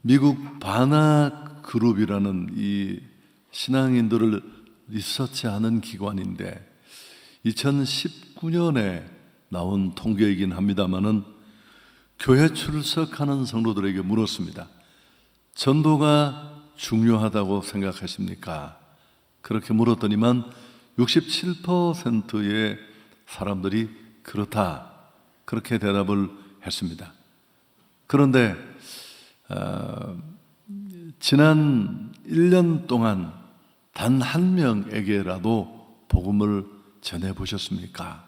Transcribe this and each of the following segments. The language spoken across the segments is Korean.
미국 바나 그룹이라는 이 신앙인들을 리서치하는 기관인데 2019년에 나온 통계이긴 합니다만은 교회 출석하는 성도들에게 물었습니다. 전도가 중요하다고 생각하십니까? 그렇게 물었더니만 67%의 사람들이 그렇다, 그렇게 대답을 했습니다. 그런데 지난 1년 동안 단 한 명에게라도 복음을 전해보셨습니까?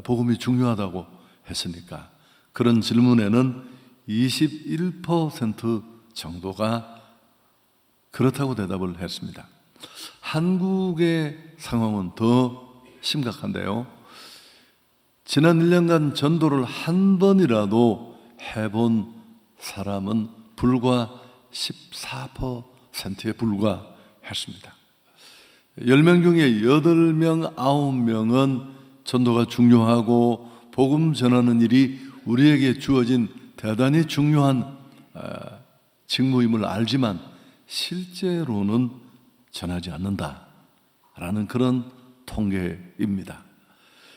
복음이 중요하다고 했으니까. 그런 질문에는 21% 정도가 그렇다고 대답을 했습니다. 한국의 상황은 더 심각한데요. 지난 1년간 전도를 한 번이라도 해본 사람은 불과 14%에 불과했습니다. 10명 중에 8명, 9명은 전도가 중요하고 복음 전하는 일이 우리에게 주어진 대단히 중요한 직무임을 알지만 실제로는 전하지 않는다라는 그런 통계입니다.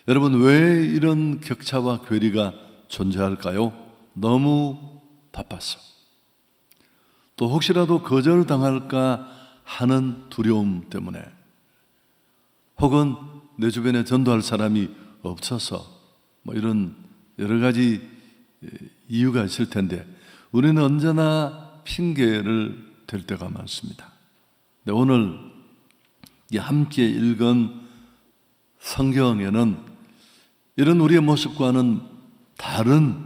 여러분, 왜 이런 격차와 괴리가 존재할까요? 너무 바빠서. 또 혹시라도 거절당할까 하는 두려움 때문에, 혹은 내 주변에 전도할 사람이 없어서, 이런 여러 가지 이유가 있을 텐데 우리는 언제나 핑계를 댈 때가 많습니다. 오늘 함께 읽은 성경에는 이런 우리의 모습과는 다른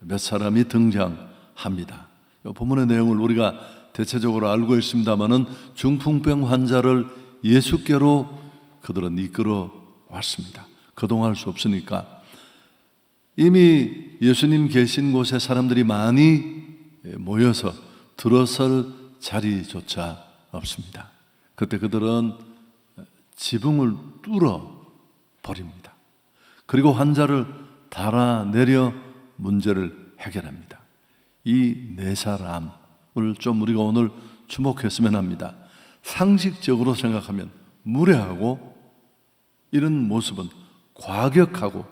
몇 사람이 등장합니다. 본문의 내용을 우리가 대체적으로 알고 있습니다마는 중풍병 환자를 예수께로 그들은 이끌어 왔습니다. 거동할 수 없으니까. 이미 예수님 계신 곳에 사람들이 많이 모여서 들어설 자리조차 없습니다. 그때 그들은 지붕을 뚫어 버립니다. 그리고 환자를 달아내려 문제를 해결합니다. 이 네 사람을 좀 우리가 오늘 주목했으면 합니다. 상식적으로 생각하면 무례하고 이런 모습은 과격하고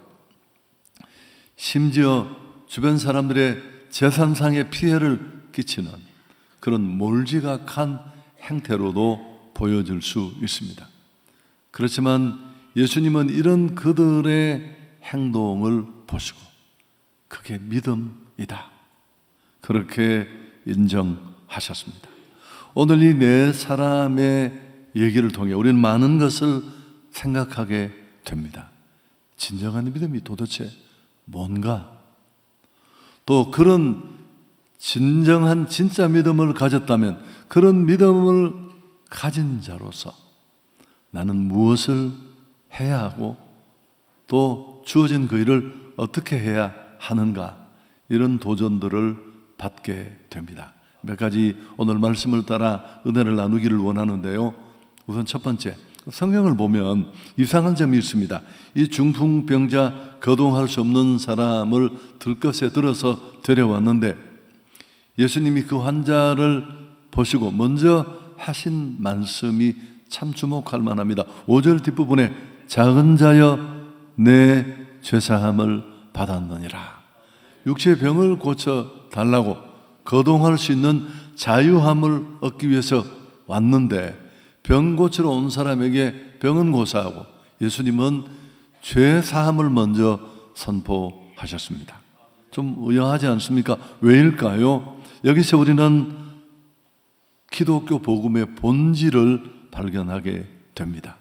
심지어 주변 사람들의 재산상의 피해를 끼치는 그런 몰지각한 행태로도 보여질 수 있습니다. 그렇지만 예수님은 이런 그들의 행동을 보시고 그게 믿음이다, 그렇게 인정하셨습니다. 오늘 이 네 사람의 얘기를 통해 우리는 많은 것을 생각하게 됩니다. 진정한 믿음이 도대체 뭔가? 또 그런 진정한 진짜 믿음을 가졌다면, 그런 믿음을 가진 자로서 나는 무엇을 해야 하고 또 주어진 그 일을 어떻게 해야 하는가, 이런 도전들을 받게 됩니다. 몇 가지 오늘 말씀을 따라 은혜를 나누기를 원하는데요. 우선 첫 번째, 성경을 보면 이상한 점이 있습니다. 이 중풍병자, 거동할 수 없는 사람을 들것에 들어서 데려왔는데 예수님이 그 환자를 보시고 먼저 하신 말씀이 참 주목할 만합니다. 5절 뒷부분에 작은 자여 내 죄사함을 받았느니라. 육체의 병을 고쳐 달라고, 거동할 수 있는 자유함을 얻기 위해서 왔는데 병 고치러 온 사람에게 병은 고사하고 예수님은 죄 사함을 먼저 선포하셨습니다. 좀 의아하지 않습니까? 왜일까요? 여기서 우리는 기독교 복음의 본질을 발견하게 됩니다.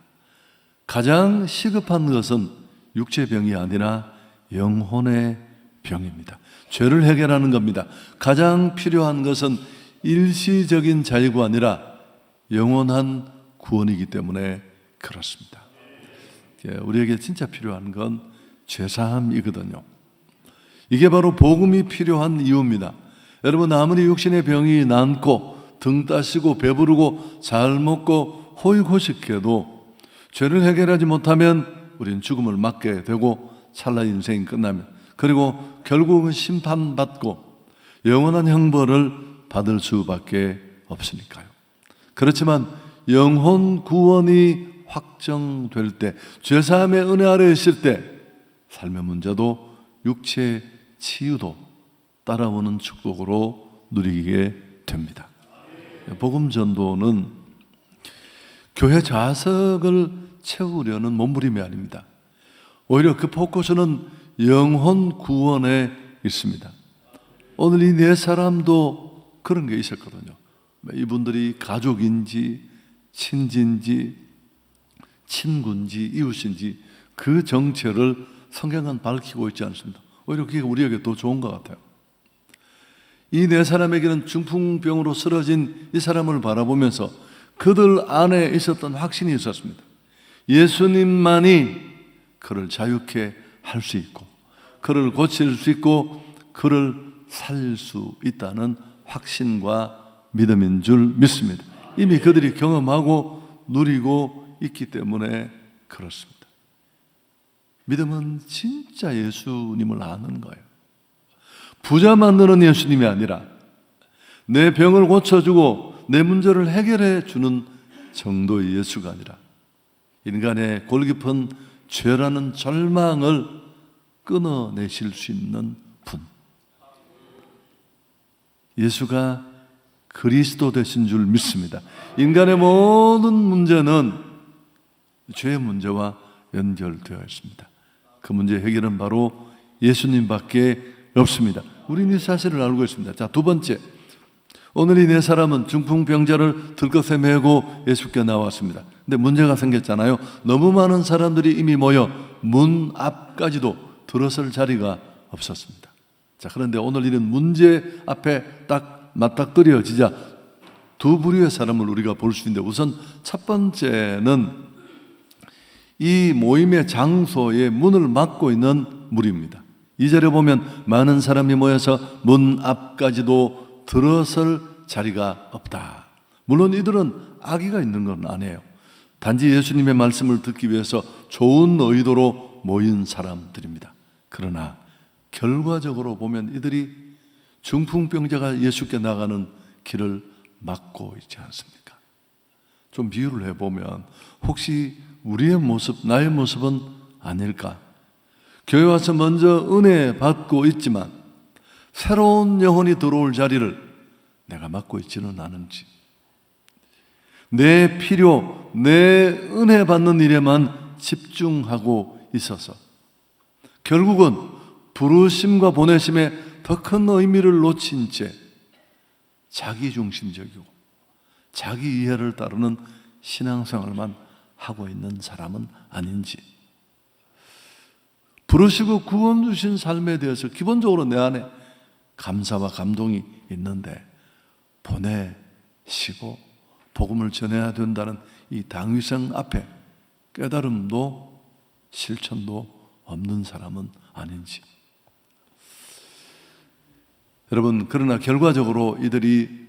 가장 시급한 것은 육체병이 아니라 영혼의 병입니다. 죄를 해결하는 겁니다. 가장 필요한 것은 일시적인 자유가 아니라 영원한 구원이기 때문에 그렇습니다. 우리에게 진짜 필요한 건 죄사함이거든요. 이게 바로 복음이 필요한 이유입니다. 여러분, 아무리 육신의 병이 남고 등 따시고 배부르고 잘 먹고 호의호식해도 죄를 해결하지 못하면 우리는 죽음을 맞게 되고 찰나 인생이 끝나면, 그리고 결국은 심판받고 영원한 형벌을 받을 수밖에 없으니까요. 그렇지만 영혼 구원이 확정될 때, 죄사함의 은혜 아래 있을 때 삶의 문제도 육체 치유도 따라오는 축복으로 누리게 됩니다. 복음 전도는 교회 좌석을 채우려는 몸부림이 아닙니다. 오히려 그 포커스는 영혼 구원에 있습니다. 오늘 이 네 사람도 그런 게 있었거든요. 이분들이 가족인지 친지인지 친구인지 이웃인지 그 정체를 성경은 밝히고 있지 않습니다. 오히려 그게 우리에게 더 좋은 것 같아요. 이 네 사람에게는 중풍병으로 쓰러진 이 사람을 바라보면서 그들 안에 있었던 확신이 있었습니다. 예수님만이 그를 자유케 할 수 있고 그를 고칠 수 있고 그를 살릴 수 있다는 확신과 믿음인 줄 믿습니다. 이미 그들이 경험하고 누리고 있기 때문에 그렇습니다. 믿음은 진짜 예수님을 아는 거예요. 부자 만드는 예수님이 아니라 내 병을 고쳐주고 내 문제를 해결해 주는 정도의 예수가 아니라 인간의 골깊은 죄라는 절망을 끊어내실 수 있는 분, 예수가 그리스도 되신 줄 믿습니다. 인간의 모든 문제는 죄의 문제와 연결되어 있습니다. 그 문제 해결은 바로 예수님밖에 없습니다. 우리는 이 사실을 알고 있습니다. 자, 두 번째, 오늘 이 네 사람은 중풍병자를 들것에 메고 예수께 나왔습니다. 근데 문제가 생겼잖아요. 너무 많은 사람들이 이미 모여 문 앞까지도 들어설 자리가 없었습니다. 자, 그런데 오늘 이런 문제 앞에 딱 맞닥뜨려지자 두 부류의 사람을 우리가 볼 수 있는데, 우선 첫 번째는 이 모임의 장소의 문을 막고 있는 무리입니다. 2절에 보면 많은 사람이 모여서 문 앞까지도 들어설 자리가 없다. 물론 이들은 악의가 있는 건 아니에요. 단지 예수님의 말씀을 듣기 위해서 좋은 의도로 모인 사람들입니다. 그러나 결과적으로 보면 이들이 중풍병자가 예수께 나가는 길을 막고 있지 않습니까? 좀 비유를 해보면 혹시 우리의 모습, 나의 모습은 아닐까? 교회 와서 먼저 은혜 받고 있지만 새로운 영혼이 들어올 자리를 내가 맡고 있지는 않은지, 내 필요, 내 은혜 받는 일에만 집중하고 있어서 결국은 부르심과 보내심에 더 큰 의미를 놓친 채 자기중심적이고 자기 이해를 따르는 신앙생활만 하고 있는 사람은 아닌지, 부르시고 구원 주신 삶에 대해서 기본적으로 내 안에 감사와 감동이 있는데 보내시고 복음을 전해야 된다는 이 당위성 앞에 깨달음도 실천도 없는 사람은 아닌지. 여러분, 그러나 결과적으로 이들이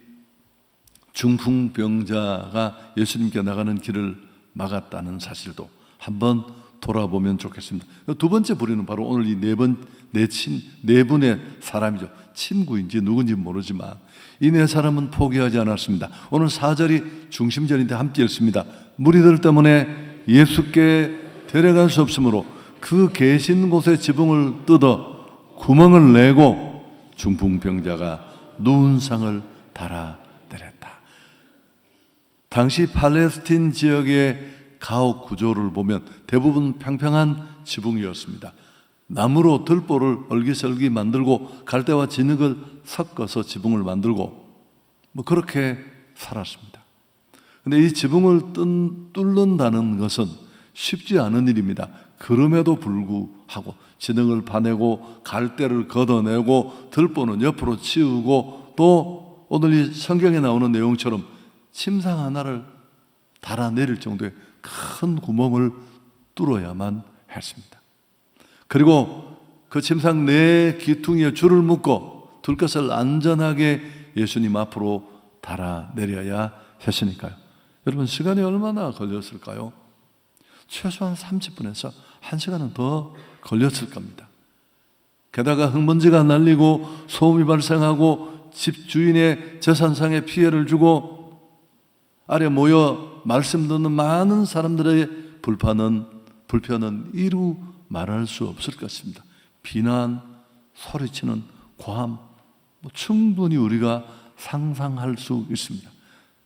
중풍병자가 예수님께 나가는 길을 막았다는 사실도 한번 돌아보면 좋겠습니다. 두 번째 부류는 바로 오늘 이 네 분의 사람이죠. 친구인지 누군지 모르지만 이 네 사람은 포기하지 않았습니다. 오늘 4절이 중심절인데 함께 읽습니다. 무리들 때문에 예수께 데려갈 수 없으므로 그 계신 곳에 지붕을 뜯어 구멍을 내고 중풍병자가 누운 상을 달아내렸다. 당시 팔레스틴 지역의 가옥 구조를 보면 대부분 평평한 지붕이었습니다. 나무로 들보를 얼기설기 만들고 갈대와 진흙을 섞어서 지붕을 만들고 그렇게 살았습니다. 그런데 이 지붕을 뚫는다는 것은 쉽지 않은 일입니다. 그럼에도 불구하고 진흙을 파내고 갈대를 걷어내고 들보는 옆으로 치우고 또 오늘 이 성경에 나오는 내용처럼 침상 하나를 달아내릴 정도의 큰 구멍을 뚫어야만 했습니다. 그리고 그 침상 네 기퉁이에 줄을 묶고 들것을 안전하게 예수님 앞으로 달아내려야 했으니까요. 여러분, 시간이 얼마나 걸렸을까요? 최소한 30분에서 1시간은 더 걸렸을 겁니다. 게다가 흙먼지가 날리고 소음이 발생하고 집 주인의 재산상의 피해를 주고 아래 모여 말씀 듣는 많은 사람들의 불편은 이루 말할 수 없을 것입니다. 비난, 소리치는 고함, 충분히 우리가 상상할 수 있습니다.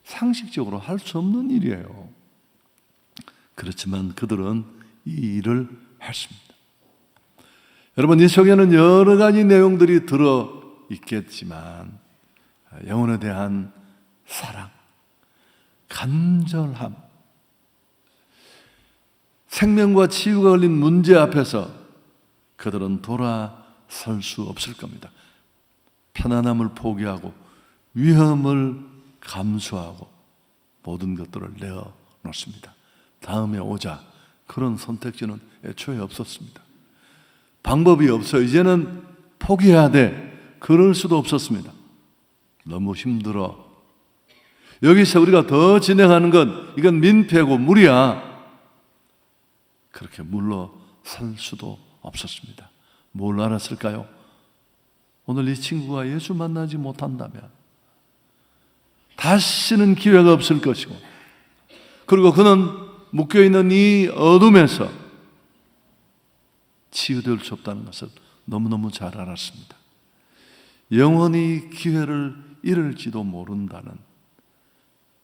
상식적으로 할 수 없는 일이에요. 그렇지만 그들은 이 일을 했습니다. 여러분, 이 속에는 여러 가지 내용들이 들어 있겠지만 영혼에 대한 사랑, 간절함, 생명과 치유가 걸린 문제 앞에서 그들은 돌아설 수 없을 겁니다. 편안함을 포기하고 위험을 감수하고 모든 것들을 내어놓습니다. 다음에 오자. 그런 선택지는 애초에 없었습니다. 방법이 없어. 이제는 포기해야 돼. 그럴 수도 없었습니다. 너무 힘들어. 여기서 우리가 더 진행하는 건 이건 민폐고 무리야. 그렇게 물러설 수도 없었습니다. 뭘 알았을까요? 오늘 이 친구가 예수 만나지 못한다면 다시는 기회가 없을 것이고, 그리고 그는 묶여있는 이 어둠에서 치유될 수 없다는 것을 너무너무 잘 알았습니다. 영원히 기회를 잃을지도 모른다는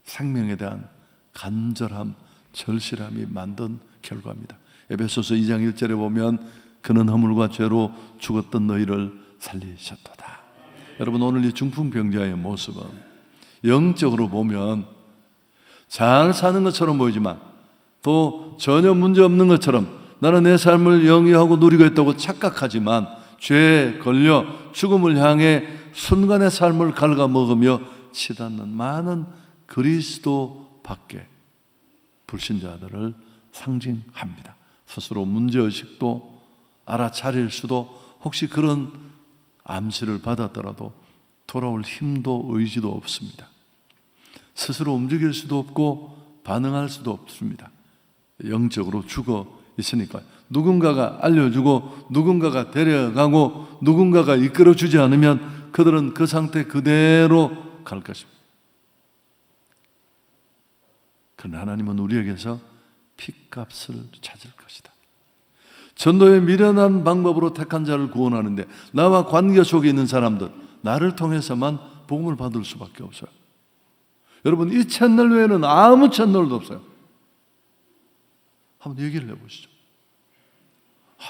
생명에 대한 간절함, 절실함이 만든 결과입니다. 에베소서 2장 1절에 보면 그는 허물과 죄로 죽었던 너희를 살리셨도다. 여러분, 오늘 이 중풍병자의 모습은 영적으로 보면 잘 사는 것처럼 보이지만 또 전혀 문제 없는 것처럼 나는 내 삶을 영위하고 누리고 있다고 착각하지만 죄에 걸려 죽음을 향해 순간의 삶을 갉아먹으며 치닫는 많은 그리스도 밖의 불신자들을 상징합니다. 스스로 문제의식도 알아차릴 수도, 혹시 그런 암시를 받았더라도 돌아올 힘도 의지도 없습니다. 스스로 움직일 수도 없고 반응할 수도 없습니다. 영적으로 죽어 있으니까 누군가가 알려주고 누군가가 데려가고 누군가가 이끌어주지 않으면 그들은 그 상태 그대로 갈 것입니다. 그러나 하나님은 우리에게서 핏값을 찾을 것이다. 전도의 미련한 방법으로 택한 자를 구원하는데 나와 관계 속에 있는 사람들, 나를 통해서만 복음을 받을 수밖에 없어요. 여러분, 이 채널 외에는 아무 채널도 없어요. 한번 얘기를 해보시죠.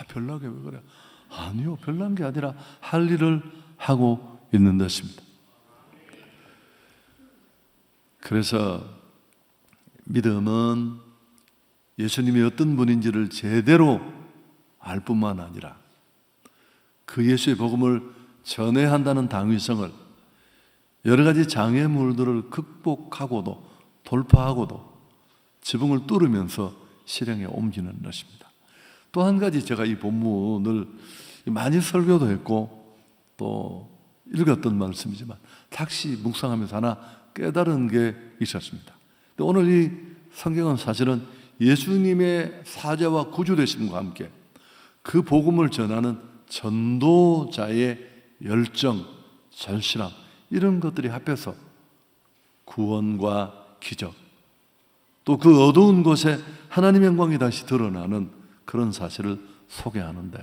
별나게 왜 그래? 아니요, 별난 게 아니라 할 일을 하고 있는 것입니다. 그래서 믿음은 예수님이 어떤 분인지를 제대로 알 뿐만 아니라 그 예수의 복음을 전해야 한다는 당위성을 여러 가지 장애물들을 극복하고도 돌파하고도 지붕을 뚫으면서 실행에 옮기는 것입니다. 또 한 가지, 제가 이 본문을 많이 설교도 했고 또 읽었던 말씀이지만 다시 묵상하면서 하나 깨달은 게 있었습니다. 오늘 이 성경은 사실은 예수님의 사죄와 구주 되심과 함께 그 복음을 전하는 전도자의 열정, 절실함, 이런 것들이 합해서 구원과 기적, 또 그 어두운 곳에 하나님의 영광이 다시 드러나는 그런 사실을 소개하는데,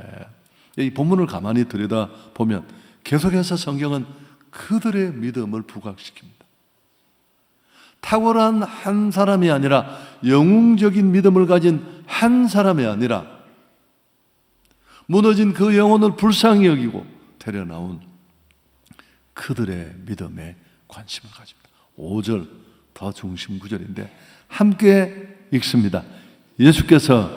이 본문을 가만히 들여다보면 계속해서 성경은 그들의 믿음을 부각시킵니다. 탁월한 한 사람이 아니라 영웅적인 믿음을 가진 한 사람이 아니라 무너진 그 영혼을 불쌍히 여기고 데려나온 그들의 믿음에 관심을 가집니다. 5절 더 중심 구절인데 함께 읽습니다. 예수께서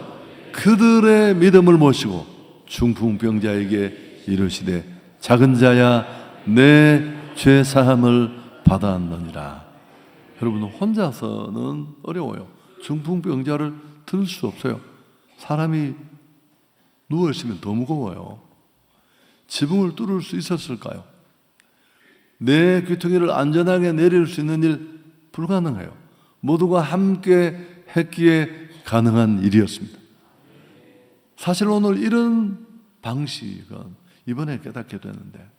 그들의 믿음을 모시고 중풍병자에게 이르시되 작은 자야 내 죄 사함을 받았느니라. 여러분, 혼자서는 어려워요. 중풍병자를 들 수 없어요. 사람이 누워있으면 더 무거워요. 지붕을 뚫을 수 있었을까요? 내 귀퉁이를 안전하게 내릴 수 있는 일 불가능해요. 모두가 함께 했기에 가능한 일이었습니다. 사실 오늘 이런 방식은 이번에 깨닫게 되는데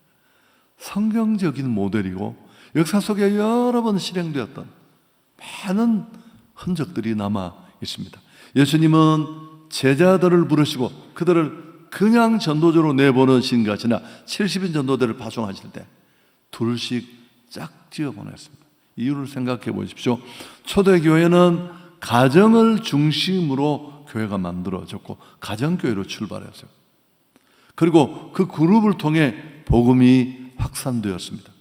성경적인 모델이고 역사 속에 여러 번 실행되었던 많은 흔적들이 남아 있습니다. 예수님은 제자들을 부르시고 그들을 그냥 전도자로 내보내신 것이 아니라 70인 전도대를 파송하실 때 둘씩 짝지어 보냈습니다. 이유를 생각해 보십시오. 초대교회는 가정을 중심으로 교회가 만들어졌고 가정교회로 출발했어요. 그리고 그 그룹을 통해 복음이 확산되었습니다.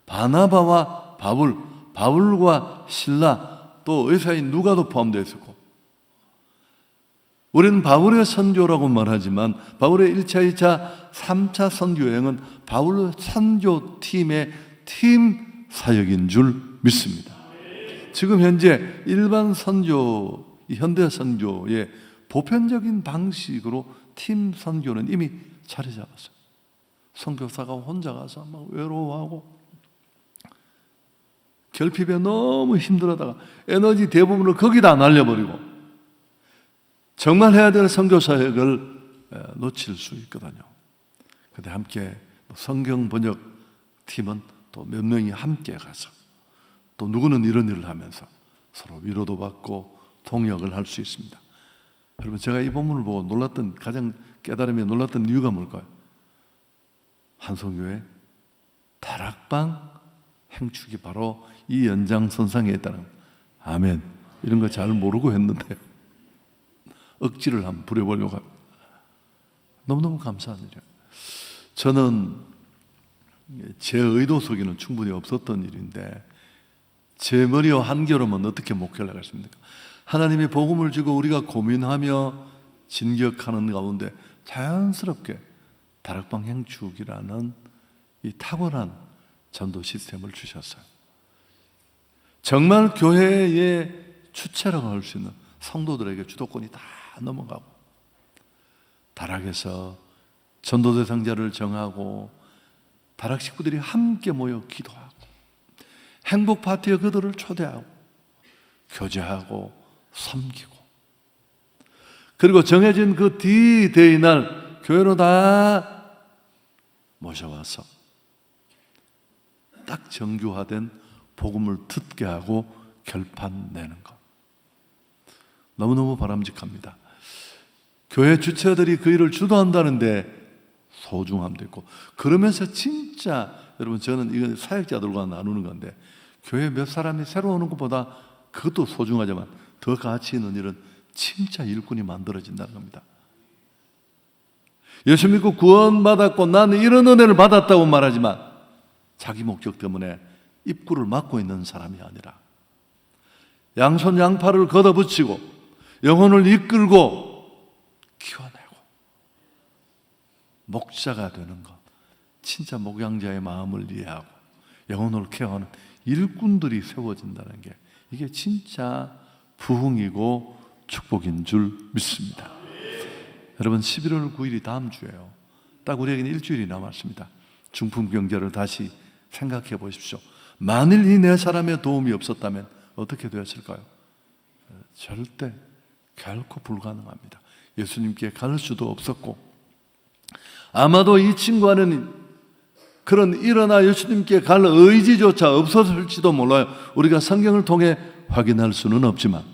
바나바와 바울, 바울과 실라, 또 의사인 누가도 포함되어 있었고, 우리는 바울의 선교라고 말하지만 바울의 1차, 2차, 3차 선교 여행은 바울 선교팀의 팀 사역인 줄 믿습니다. 지금 현재 일반 선교, 현대 선교의 보편적인 방식으로 팀 선교는 이미 자리 잡았어요. 선교사가 혼자 가서 막 외로워하고 결핍에 너무 힘들어다가 에너지 대부분을 거기다 날려버리고 정말 해야 될 선교 사역을 놓칠 수 있거든요. 그런데 함께 성경 번역 팀은 또 몇 명이 함께 가서 또 누구는 이런 일을 하면서 서로 위로도 받고 동역을 할 수 있습니다. 여러분, 제가 이 본문을 보고 놀랐던, 가장 깨달음에 놀랐던 이유가 뭘까요? 한성교회 다락방 행축이 바로 이 연장선상에 있다는, 아멘. 이런 거 잘 모르고 했는데요, 억지를 한번 부려보려고 합니다. 너무너무 감사한 일이에요. 저는 제 의도 속에는 충분히 없었던 일인데 제 머리와 한결음은 어떻게 목회를 하겠습니까? 하나님이 복음을 주고 우리가 고민하며 진격하는 가운데 자연스럽게 다락방 행축이라는 이 탁월한 전도 시스템을 주셨어요. 정말 교회의 주체라고 할 수 있는 성도들에게 주도권이 다 넘어가고 다락에서 전도 대상자를 정하고 다락 식구들이 함께 모여 기도하고 행복 파티에 그들을 초대하고 교제하고 섬기고, 그리고 정해진 그 D-Day 날 교회로 다 모셔와서 딱 정교화된 복음을 듣게 하고 결판 내는 것, 너무너무 바람직합니다. 교회 주체들이 그 일을 주도한다는데 소중함도 있고, 그러면서 진짜 여러분, 저는 이건 사역자들과 나누는 건데 교회 몇 사람이 새로 오는 것보다 그것도 소중하지만 더 가치 있는 일은 진짜 일꾼이 만들어진다는 겁니다. 예수 믿고 구원받았고 나는 이런 은혜를 받았다고 말하지만 자기 목적 때문에 입구를 막고 있는 사람이 아니라 양손 양팔을 걷어붙이고 영혼을 이끌고 키워내고 목자가 되는 것, 진짜 목양자의 마음을 이해하고 영혼을 케어하는 일꾼들이 세워진다는 게, 이게 진짜 부흥이고 축복인 줄 믿습니다. 여러분, 11월 9일이 다음 주예요. 딱 우리에게는 일주일이 남았습니다. 중풍 병자를 다시 생각해 보십시오. 만일 이 네 사람의 도움이 없었다면 어떻게 되었을까요? 절대 결코 불가능합니다. 예수님께 갈 수도 없었고, 아마도 이 친구와는 그런 일어나 예수님께 갈 의지조차 없었을지도 몰라요. 우리가 성경을 통해 확인할 수는 없지만,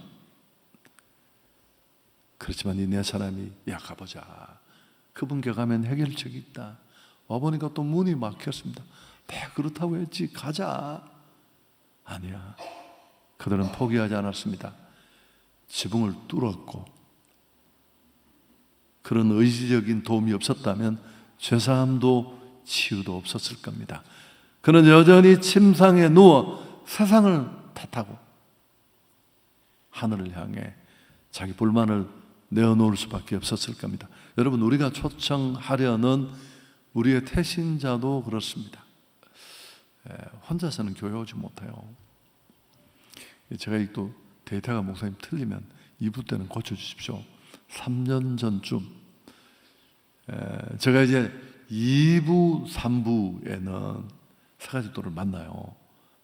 그렇지만 이 네 사람이, 야 가보자, 그분께 가면 해결책이 있다, 와보니까 또 문이 막혔습니다, 그렇다고 했지, 가자. 아니야, 그들은 포기하지 않았습니다. 지붕을 뚫었고, 그런 의지적인 도움이 없었다면 죄사함도 치유도 없었을 겁니다. 그는 여전히 침상에 누워 세상을 탓하고 하늘을 향해 자기 불만을 내어놓을 수밖에 없었을 겁니다. 여러분, 우리가 초청하려는 우리의 태신자도 그렇습니다. 혼자서는 교회 오지 못해요. 제가 또 데이터가 목사님 틀리면 2부 때는 고쳐주십시오. 3년 전쯤 제가 이제 2부, 3부에는 세 가지 또를 만나요.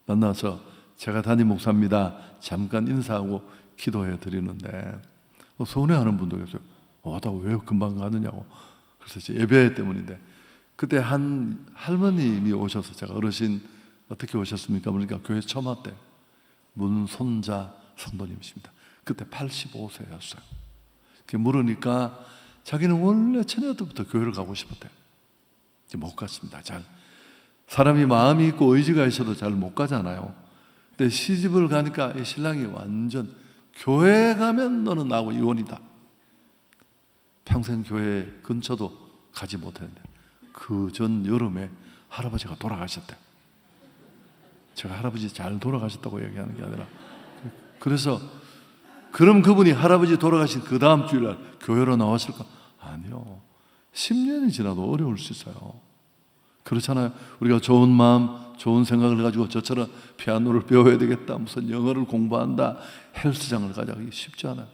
만나서 제가 담임 목사입니다, 잠깐 인사하고 기도해 드리는데 서운해하는 분도 계세요. 나 왜 금방 가느냐고. 그래서 제 예배 때문인데 그때 한 할머님이 오셔서, 제가 어르신 어떻게 오셨습니까? 그러니까 교회 처음 왔대. 문손자 성도님이십니다. 그때 85세였어요. 물으니까 자기는 원래 처녀 때부터 교회를 가고 싶었대요. 이제 못 갔습니다. 사람이 마음이 있고 의지가 있어도 잘 못 가잖아요. 근데 시집을 가니까 이 신랑이 완전 교회 가면 너는 나하고 이혼이다. 평생 교회 근처도 가지 못했는데 그 전 여름에 할아버지가 돌아가셨대요. 제가 할아버지 잘 돌아가셨다고 얘기하는 게 아니라, 그래서 그럼 그분이 할아버지 돌아가신 그 다음 주일날 교회로 나왔을까? 아니요. 10년이 지나도 어려울 수 있어요. 그렇잖아요. 우리가 좋은 마음, 좋은 생각을 가지고 저처럼 피아노를 배워야 되겠다, 무슨 영어를 공부한다, 헬스장을 가자, 이게 쉽지 않아요.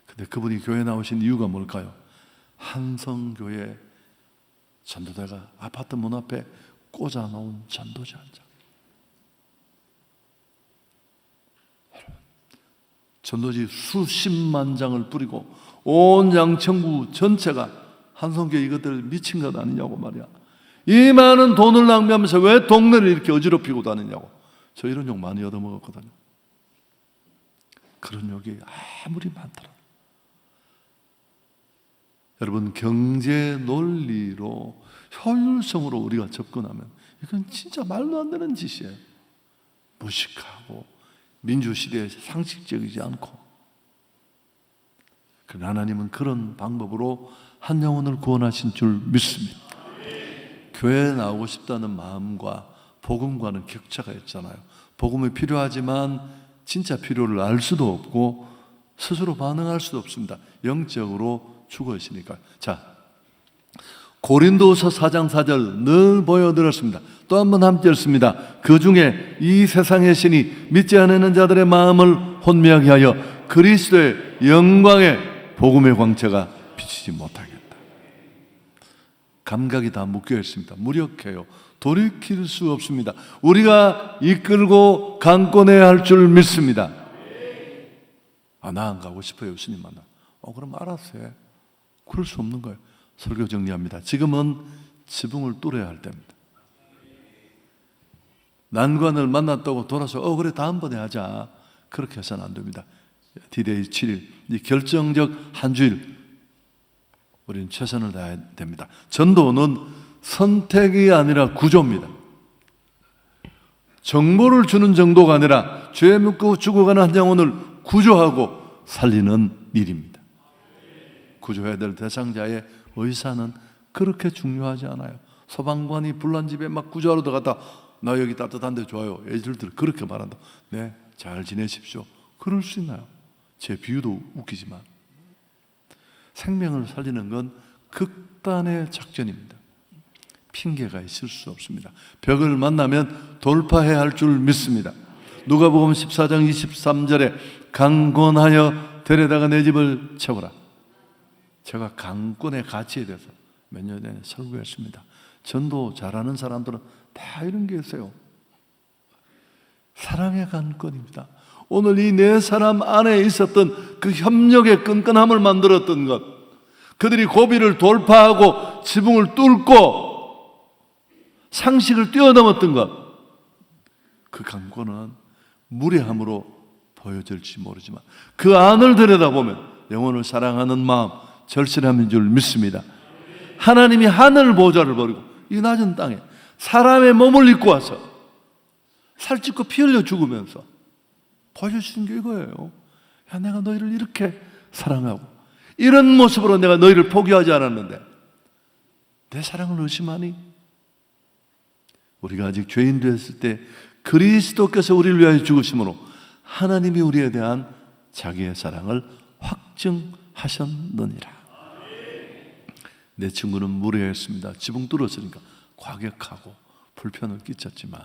근데 그분이 교회 나오신 이유가 뭘까요? 한성교회 전도대가 아파트 문 앞에 꽂아놓은 전도지 한 장. 전도지 수십만 장을 뿌리고 온 양천구 전체가 한성교회 이것들 미친 것 아니냐고 말이야. 이 많은 돈을 낭비하면서 왜 동네를 이렇게 어지럽히고 다니냐고. 저 이런 욕 많이 얻어먹었거든요. 그런 욕이 아무리 많더라. 여러분, 경제 논리로 효율성으로 우리가 접근하면 이건 진짜 말도 안 되는 짓이에요. 무식하고 민주시대에 상식적이지 않고. 그러나 하나님은 그런 방법으로 한 영혼을 구원하신 줄 믿습니다. 교회에 나오고 싶다는 마음과 복음과는 격차가 있잖아요. 복음이 필요하지만 진짜 필요를 알 수도 없고 스스로 반응할 수도 없습니다. 영적으로 죽어 있으니까. 자, 고린도서 4장 4절 늘 보여드렸습니다. 또 한 번 함께 읽습니다. 그 중에 이 세상의 신이 믿지 않는 자들의 마음을 혼미하게 하여 그리스도의 영광의 복음의 광채가 비치지 못하겠다. 감각이 다 묶여 있습니다. 무력해요. 돌이킬 수 없습니다. 우리가 이끌고 강권해야 할 줄 믿습니다. 나 안 가고 싶어요, 스님 만나. 그럼 알았어. 그럴 수 없는 거예요. 설교 정리합니다. 지금은 지붕을 뚫어야 할 때입니다. 난관을 만났다고 돌아서 그래 다음번에 하자, 그렇게 해서는 안 됩니다. D-Day 7일, 이 결정적 한 주일 우리는 최선을 다해야 됩니다. 전도는 선택이 아니라 구조입니다. 정보를 주는 정도가 아니라 죄 묻고 죽어가는 한 영혼을 구조하고 살리는 일입니다. 구조해야 될 대상자의 의사는 그렇게 중요하지 않아요. 소방관이 불난 집에 막 구조하러 들어갔다, 나 여기 따뜻한데 좋아요, 애들들 그렇게 말한다. 네, 잘 지내십시오. 그럴 수 있나요? 제 비유도 웃기지만 생명을 살리는 건 극단의 작전입니다. 핑계가 있을 수 없습니다. 벽을 만나면 돌파해야 할 줄 믿습니다. 누가복음 14장 23절에 강권하여 데려다가 내 집을 채워라. 제가 강권의 가치에 대해서 몇 년 전에 설교했습니다. 전도 잘하는 사람들은 다 이런 게 있어요. 사랑의 강권입니다. 오늘 이 네 사람 안에 있었던 그 협력의 끈끈함을 만들었던 것, 그들이 고비를 돌파하고 지붕을 뚫고 상식을 뛰어넘었던 것, 그 강권은 무례함으로 보여질지 모르지만 그 안을 들여다보면 영혼을 사랑하는 마음, 절실함인 줄 믿습니다. 하나님이 하늘 보좌를 버리고 이 낮은 땅에 사람의 몸을 입고 와서 살찌고 피 흘려 죽으면서 보여주신 게 이거예요. 야, 내가 너희를 이렇게 사랑하고 이런 모습으로 내가 너희를 포기하지 않았는데 내 사랑을 의심하니? 우리가 아직 죄인 되었을 때 그리스도께서 우리를 위하여 죽으심으로 하나님이 우리에 대한 자기의 사랑을 확증하셨느니라. 내 친구는 무례했습니다. 지붕 뚫었으니까 과격하고 불편을 끼쳤지만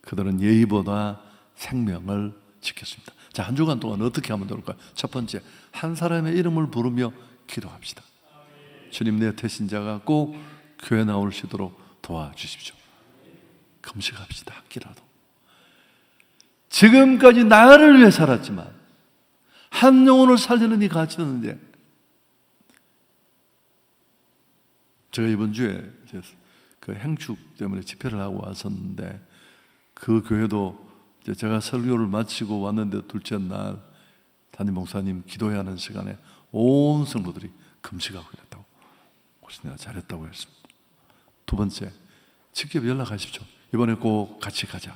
그들은 예의보다 생명을 지켰습니다. 자, 한 주간 동안 어떻게 하면 좋을까요? 첫 번째, 한 사람의 이름을 부르며 기도합시다. 주님, 내 태신자가 꼭 교회 나올 수 있도록 도와주십시오. 금식합시다. 한 끼라도. 지금까지 나를 위해 살았지만 한 영혼을 살리는 이 가치였는데, 제가 이번 주에 이제 그 행축 때문에 집회를 하고 왔었는데, 그 교회도 이제 제가 설교를 마치고 왔는데 둘째 날 담임 목사님 기도해야 하는 시간에 온 성도들이 금식하고 그랬다고. 그래서 내가 잘했다고 했습니다. 두 번째, 직접 연락하십시오. 이번에 꼭 같이 가자.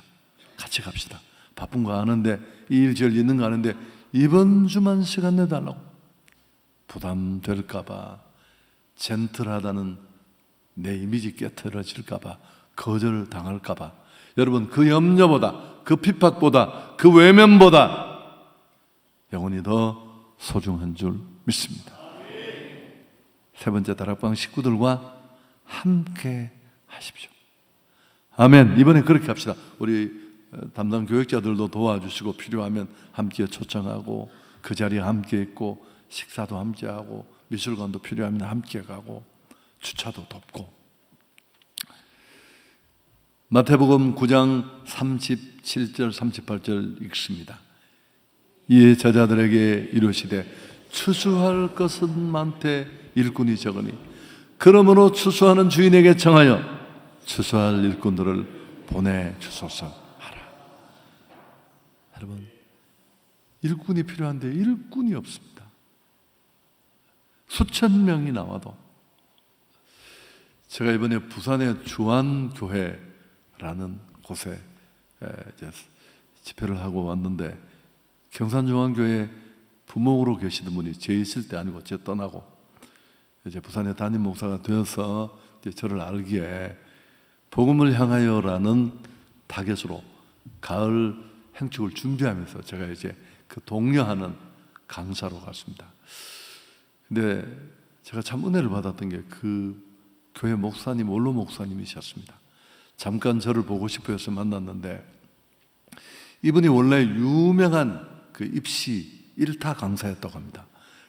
같이 갑시다. 바쁜 거 아는데, 이 일 저 일 있는 거 아는데 이번 주만 시간 내달라고. 부담될까봐, 젠틀하다는 내 이미지 깨트려질까봐, 거절당할까봐. 여러분, 그 염려보다, 그 핍박보다, 그 외면보다 영혼이 더 소중한 줄 믿습니다. 세 번째, 다락방 식구들과 함께 하십시오. 아멘. 이번에 그렇게 합시다. 우리 담당 교육자들도 도와주시고, 필요하면 함께 초청하고, 그 자리에 함께 있고, 식사도 함께 하고, 미술관도 필요하면 함께 가고, 주차도 돕고. 마태복음 9장 37절 38절 읽습니다. 이에 제자들에게 이르시되 추수할 것은 많되 일꾼이 적으니 그러므로 추수하는 주인에게 청하여 추수할 일꾼들을 보내주소서 하라. 여러분, 일꾼이 필요한데 일꾼이 없습니다. 수천 명이 나와도. 제가 이번에 부산의 주안교회라는 곳에 이제 집회를 하고 왔는데, 경산중앙교회 부목으로 계시던 분이 제 있을 때 아니고 제 떠나고 이제 부산의 담임 목사가 되어서 이제 저를 알기에 복음을 향하여라는 타겟으로 가을 행축을 준비하면서 제가 이제 그 독려하는 강사로 갔습니다. 근데 제가 참 은혜를 받았던 게 그 교회 목사님, 원로 목사님이셨습니다. 잠깐 저를 보고 싶어 해서 만났는데, 이분이 원래 유명한 그 입시 1타 강사였다고 합니다.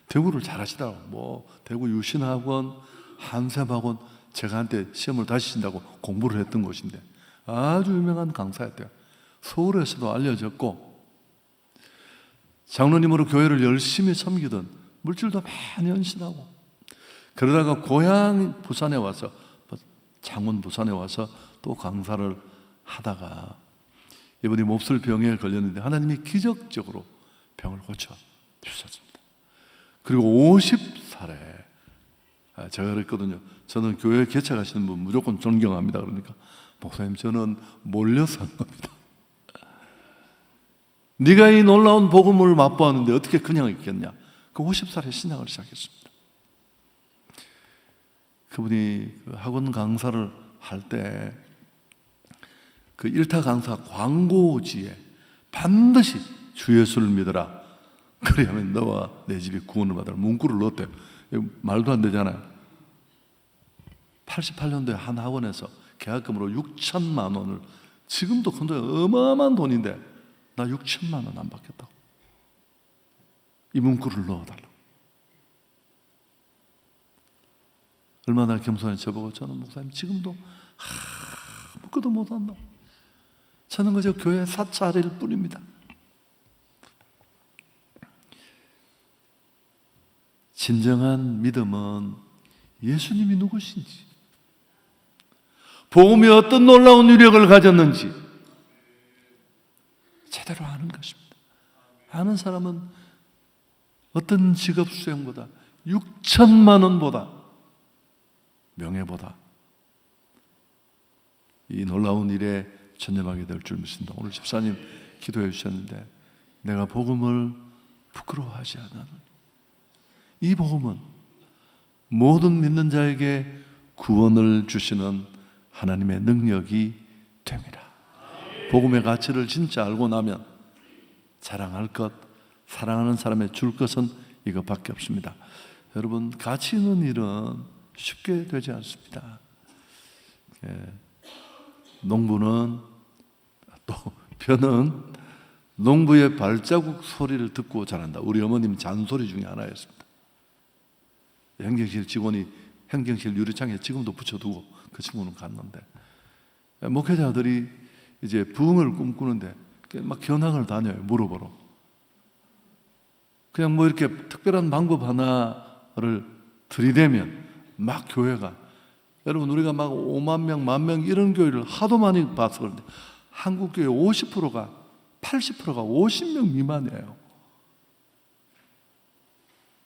대구를 잘하시더라고요. 뭐 대구 유신학원, 한샘학원, 제가 한때 시험을 다시 친다고 공부를 했던 곳인데 아주 유명한 강사였대요. 서울에서도 알려졌고, 장로님으로 교회를 열심히 섬기던, 물질도 많이 헌신하고, 그러다가 고향 부산에 와서, 창원 부산에 와서 또 강사를 하다가 이분이 몹쓸 병에 걸렸는데 하나님이 기적적으로 병을 고쳐 주셨습니다. 그리고 50살에 제가 그랬거든요. 저는 교회 개척하시는 분 무조건 존경합니다. 그러니까 목사님, 저는 몰려서 한 겁니다. 네가 이 놀라운 복음을 맛보았는데 어떻게 그냥 있겠냐. 그 50살에 신앙을 시작했습니다. 그분이 학원 강사를 할 때 그 1타 강사 광고지에 반드시 주 예수를 믿어라, 그래야만 너와 내 집이 구원을 받으라 문구를 넣었대요. 말도 안 되잖아요. 88년도에 한 학원에서 계약금으로 6천만 원을, 지금도 큰 돈, 어마어마한 돈인데 나 6천만 원 안 받겠다고, 이 문구를 넣어달라고. 얼마나 겸손해. 저보고, 저는 목사님 지금도 아무것도 못한다고. 저는 그저 교회 사찰일 뿐입니다. 진정한 믿음은 예수님이 누구신지, 복음이 어떤 놀라운 위력을 가졌는지 제대로 아는 것입니다. 아는 사람은 어떤 직업 수행보다, 6천만 원보다, 명예보다 이 놀라운 일에 전념하게 될 줄 믿습니다. 오늘 집사님 기도해 주셨는데, 내가 복음을 부끄러워하지 않아. 이 복음은 모든 믿는 자에게 구원을 주시는 하나님의 능력이 됩니다. 복음의 가치를 진짜 알고 나면 자랑할 것, 사랑하는 사람의 줄 것은 이것밖에 없습니다. 여러분, 가치 있는 일은 쉽게 되지 않습니다. 농부는, 또 벼는 농부의 발자국 소리를 듣고 자란다. 우리 어머님 잔소리 중에 하나였습니다. 행정실 직원이 행정실 유리창에 지금도 붙여두고 그 친구는 갔는데, 목회자들이 이제 부흥을 꿈꾸는데 막 견학을 다녀요. 물어보러. 그냥 뭐 이렇게 특별한 방법 하나를 들이대면 막 교회가 여러분, 우리가 막 5만 명, 1만 명 이런 교회를 하도 많이 봐서 그런데 한국 교회 80%가 50명 미만이에요.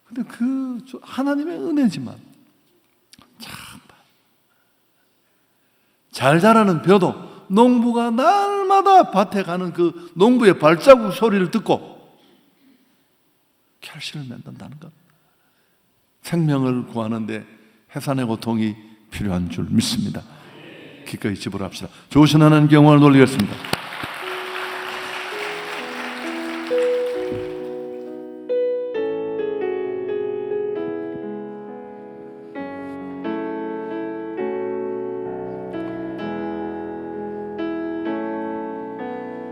근데 그 하나님의 은혜지만 참 잘 자라는 벼도 농부가 날마다 밭에 가는 그 농부의 발자국 소리를 듣고 결실을 맺는다는 것. 생명을 구하는데 해산의 고통이 필요한 줄 믿습니다. 기꺼이 지불합시다. 좋으신 하나님 영광을 돌리겠습니다.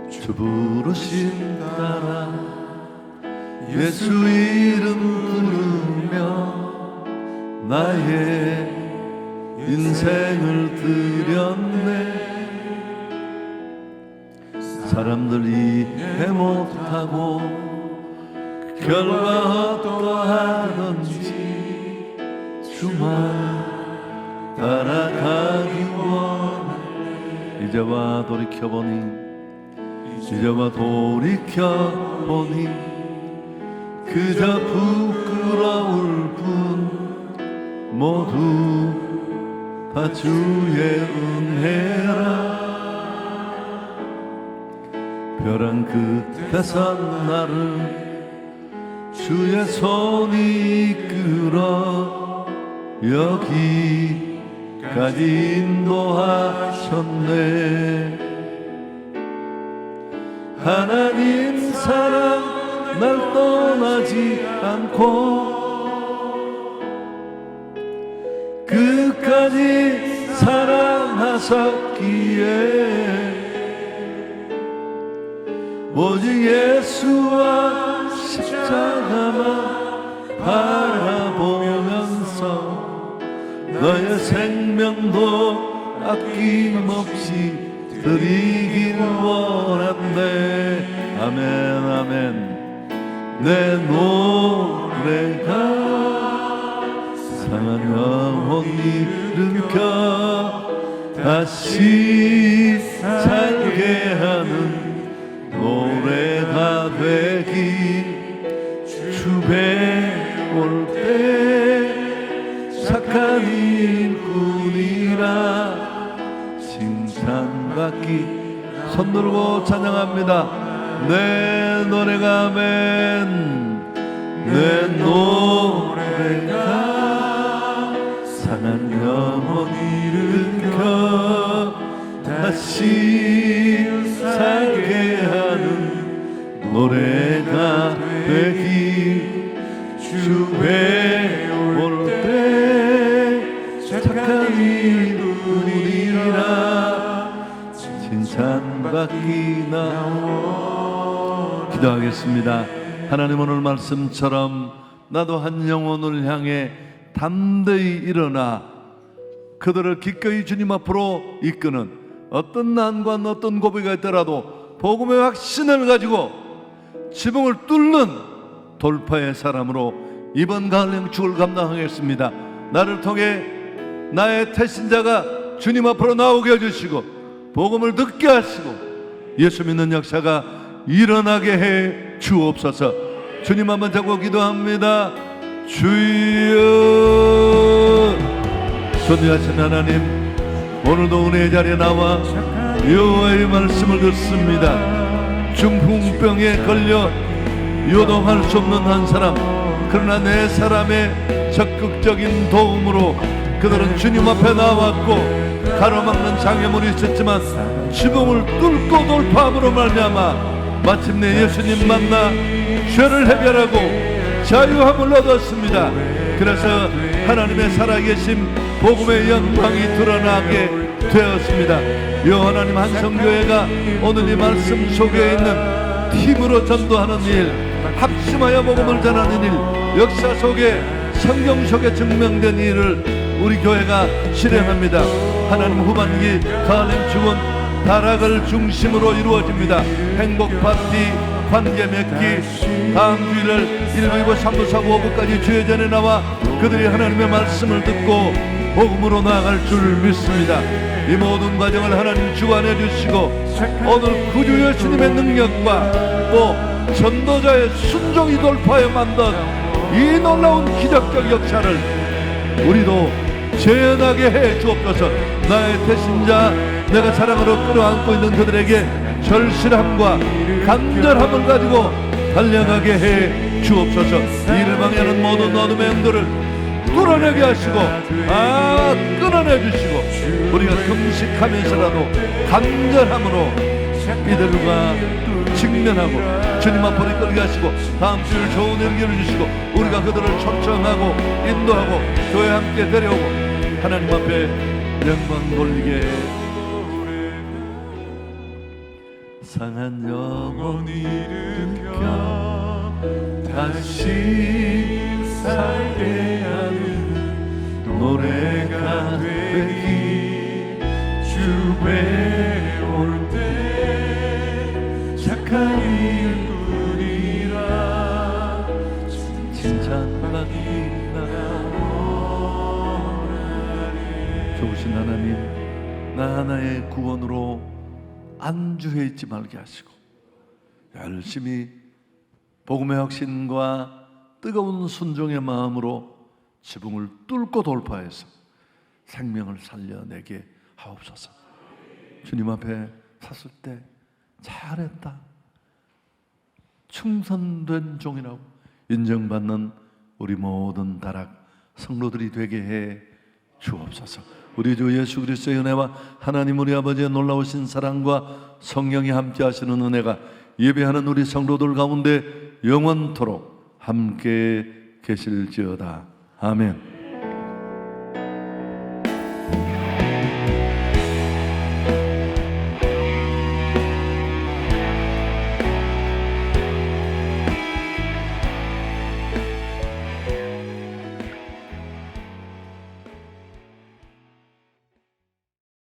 주 부르심 따라 예수 이름 부르며 나의 인생을 드렸네. 사람들이 이해 못하고 결과 어떠하든지 주만 따라가기 원해. 이제와 돌이켜보니 그저 부끄러울 뿐 모두 다 주의 은혜라. 벼랑 끝에서 나를 주의 손이 이끌어 여기까지 인도하셨네. 하나님 사랑 날 떠나지 않고 끝까지 사랑하셨기에 오직 예수와 십자가만 바라보면서 너의 생명도 아낌없이 드리길 원한네. 아멘 아멘. 내 노래가 상한 영혼 일으켜 다시 살게 하는 노래가 되기. 주배 올 때 착한 일꾼이라 칭찬받기. 손 들고 찬양합니다. 내 노래가 아멘. 내 노래가 상한 영혼 일으켜 다시 살게 하는 노래가 되기. 주에 올 때 착한 이뿐이라 칭찬받기 나오. 기도하겠습니다. 하나님, 오늘 말씀처럼 나도 한 영혼을 향해 담대히 일어나 그들을 기꺼이 주님 앞으로 이끄는 어떤 난관, 어떤 고비가 있더라도 복음의 확신을 가지고 지붕을 뚫는 돌파의 사람으로 이번 가을 영축을 감당하겠습니다. 나를 통해 나의 태신자가 주님 앞으로 나오게 해주시고 복음을 듣게 하시고 예수 믿는 역사가 일어나게 해 주옵소서. 주님 한번 잡고 기도합니다. 주여. 존귀하신 하나님, 오늘도 은혜의 자리에 나와 여호와의 말씀을 듣습니다. 중풍병에 걸려 요동할 수 없는 한 사람, 그러나 내 사람의 적극적인 도움으로 그들은 주님 앞에 나왔고 가로막는 장애물이 있었지만 지붕을 뚫고 돌파함으로 말미암아 마침내 예수님 만나 죄를 해결하고 자유함을 얻었습니다. 그래서 하나님의 살아계신 복음의 영광이 드러나게 되었습니다. 여 하나님, 한성교회가 오늘 이 말씀 속에 있는 팀으로 전도하는 일, 합심하여 복음을 전하는 일, 역사 속에 성경 속에 증명된 일을 우리 교회가 실행합니다. 하나님, 후반기 가을행 축은 다락을 중심으로 이루어집니다. 행복 파티, 관계 맺기, 다음 주일날 1부, 2부, 3부, 4부, 5부까지 주의 전에 나와 그들이 하나님의 말씀을 듣고 복음으로 나아갈 줄 믿습니다. 이 모든 과정을 하나님 주관해 주시고 오늘 구주 예수님의 능력과 또 전도자의 순종이 돌파해 만든 이 놀라운 기적적 역사를 우리도 재현하게 해 주옵소서. 나의 태신자 내가 사랑으로 끌어안고 있는 그들에게 절실함과 간절함을 가지고 달려가게 해 주옵소서. 이를 방해하는 모든 어둠의 영들을 뚫어내게 하시고 끊어내 주시고 우리가 금식하면서라도 간절함으로 이들과 직면하고 주님 앞으로 이끌게 하시고 다음 주일 좋은 일기를 주시고 우리가 그들을 초청하고 인도하고 교회 함께 데려오고 하나님 앞에 영광 돌리게 상한 영혼 일으켜 다시 살게 하는 노래가 되기 주 배울 때 착한 일뿐이라 칭찬받기나 좋으신 하나님 나 하나의 구원으로 안주해 있지 말게 하시고 열심히 복음의 확신과 뜨거운 순종의 마음으로 지붕을 뚫고 돌파해서 생명을 살려내게 하옵소서. 주님 앞에 섰을 때 잘했다, 충성된 종이라고 인정받는 우리 모든 다락 성도들이 되게 해 주옵소서. 우리 주 예수 그리스도의 은혜와 하나님 우리 아버지의 놀라우신 사랑과 성령이 함께 하시는 은혜가 예배하는 우리 성도들 가운데 영원토록 함께 계실지어다. 아멘.